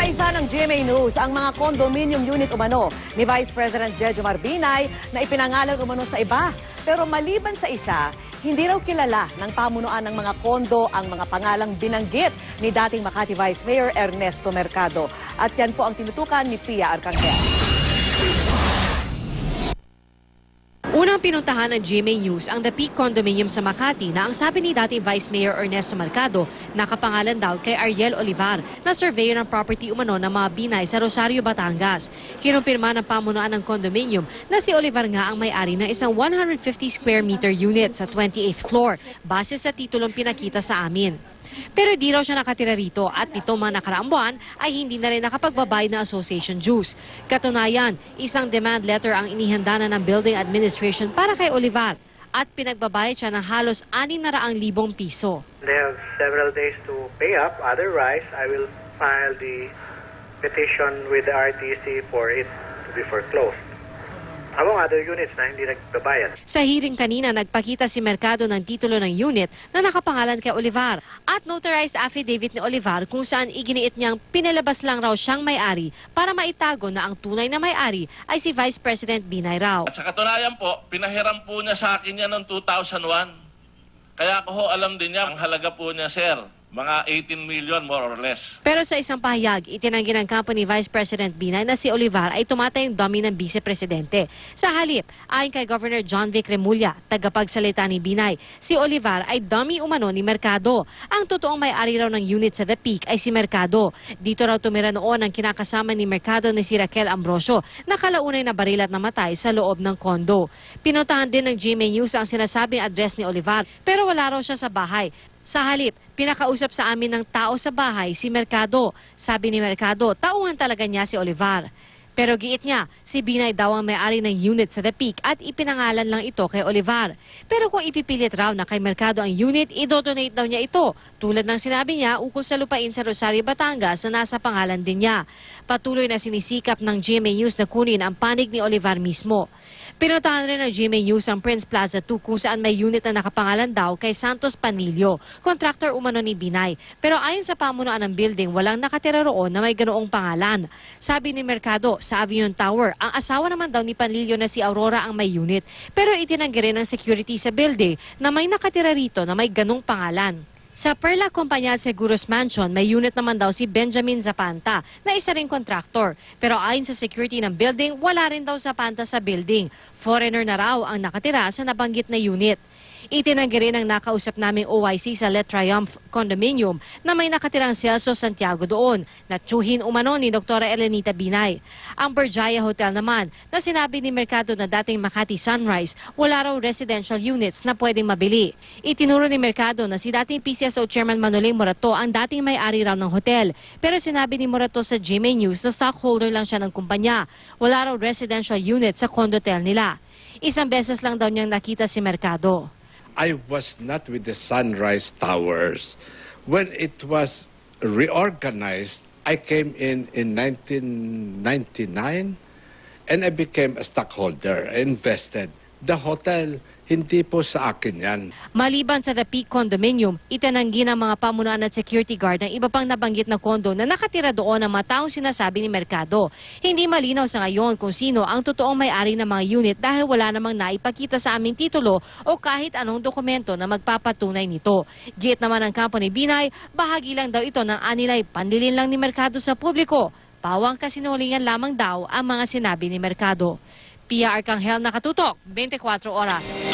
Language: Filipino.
Isa-isa ng GMA News ang mga condominium unit umano ni Vice President Jejomar Binay na ipinangalan umano sa iba. Pero maliban sa isa, hindi raw kilala ng pamunuan ng mga kondo ang mga pangalang binanggit ni dating Makati Vice Mayor Ernesto Mercado. At yan po ang tinutukan ni Pia Arcangel. Unang pinuntahan ng GMA News ang The Peak Condominium sa Makati na ang sabi ni dating Vice Mayor Ernesto Mercado, nakapangalan daw kay Ariel Olivar na surveyor ng property umano ng mga Binay sa Rosario, Batangas. Kinumpirma ng pamunuan ng condominium na si Olivar nga ang may-ari ng isang 150 square meter unit sa 28th floor base sa titulong pinakita sa amin. Pero di raw siya nakatira rito at nitong mga nakaraang buwan ay hindi na rin nakapagbabayad ng association dues. Katunayan, isang demand letter ang inihanda na ng building administration para kay Olivar at pinagbabayad siya ng halos 600,000 piso. They have several days to pay up, otherwise I will file the petition with the RTC for it to be foreclosed. Among other units na hindi nagbabayad. Sa hearing kanina, nagpakita si Mercado ng titulo ng unit na nakapangalan kay Olivar at notarized affidavit ni Olivar kung saan iginiit niyang pinalabas lang raw siyang may-ari para maitago na ang tunay na may-ari ay si Vice President Binay raw. At sa katunayan po, pinahiram po niya sa akin yan noong 2001. Kaya ako ho alam din niya, ang halaga po niya, sir, mga 18 million more or less. Pero sa isang pahayag, itinanggi ng company Vice President Binay na si Olivar ay tumatayong dummy ng Vice Presidente. Sa halip, ayon kay Governor John Vic Remulla, tagapagsalita ni Binay, si Olivar ay dummy umano ni Mercado. Ang totoong may-ari raw ng unit sa The Peak ay si Mercado. Dito raw tumira noon ang kinakasama ni Mercado na si Raquel Ambrosio na kalaunay na baril at namatay sa loob ng kondo. Pinuntahan din ng GMA News ang sinasabing address ni Olivar pero wala raw siya sa bahay. Sa halip, pinakausap sa amin ng tao sa bahay si Mercado. Sabi ni Mercado, tauhan talaga niya si Olivar. Pero giit niya, si Binay daw ang may-ari ng unit sa The Peak at ipinangalan lang ito kay Olivar. Pero kung ipipilit raw na kay Mercado ang unit, idodonate daw niya ito. Tulad ng sinabi niya, ukol sa lupain sa Rosario, Batangas na nasa pangalan din niya. Patuloy na sinisikap ng GMA News na kunin ang panig ni Olivar mismo. Pinuntahan rin ng GMA News ang Prince Plaza 2 kung saan may unit na nakapangalan daw kay Santos Panilio, contractor umano ni Binay. Pero ayon sa pamunuan ng building, walang nakatira roon na may ganoong pangalan. Sabi ni Mercado, sa Avion Tower, ang asawa naman daw ni Panilio na si Aurora ang may unit. Pero itinanggi rin ng security sa building na may nakatira rito na may ganong pangalan. Sa Perla Companyal Seguros Mansion, may unit naman daw si Benjamin Zapanta na isa ring kontraktor. Pero ayon sa security ng building, wala rin daw Zapanta sa building. Foreigner na raw ang nakatira sa nabanggit na unit. Itinanggi rin ang nakausap naming OIC sa Le Triumph Condominium na may nakatirang Celso Santiago doon na tsuhin umano ni Dr. Elenita Binay. Ang Berjaya Hotel naman na sinabi ni Mercado na dating Makati Sunrise, wala raw residential units na pwedeng mabili. Itinuro ni Mercado na si dating PCSO Chairman Manoling Morato ang dating may-ari raw ng hotel. Pero sinabi ni Morato sa GMA News na stockholder lang siya ng kumpanya. Wala raw residential unit sa condotel nila. Isang beses lang daw niyang nakita si Mercado. I was not with the Sunrise Towers. When it was reorganized, I came in 1999 and I became a stockholder, invested. The hotel, hindi po sa akin yan. Maliban sa The Peak Condominium, itinanggi ng mga pamunuan at security guard ng iba pang nabanggit na kondo na nakatira doon ang mga taong sinasabi ni Mercado. Hindi malinaw sa ngayon kung sino ang totoong may-ari ng mga unit dahil wala namang naipakita sa aming titulo o kahit anong dokumento na magpapatunay nito. Giit naman ng company Binay, bahagi lang daw ito ng anilay panlilin lang ni Mercado sa publiko. Pawang kasinungalingan lamang daw ang mga sinabi ni Mercado. Pia Arcangel, nakatutok, 24 oras.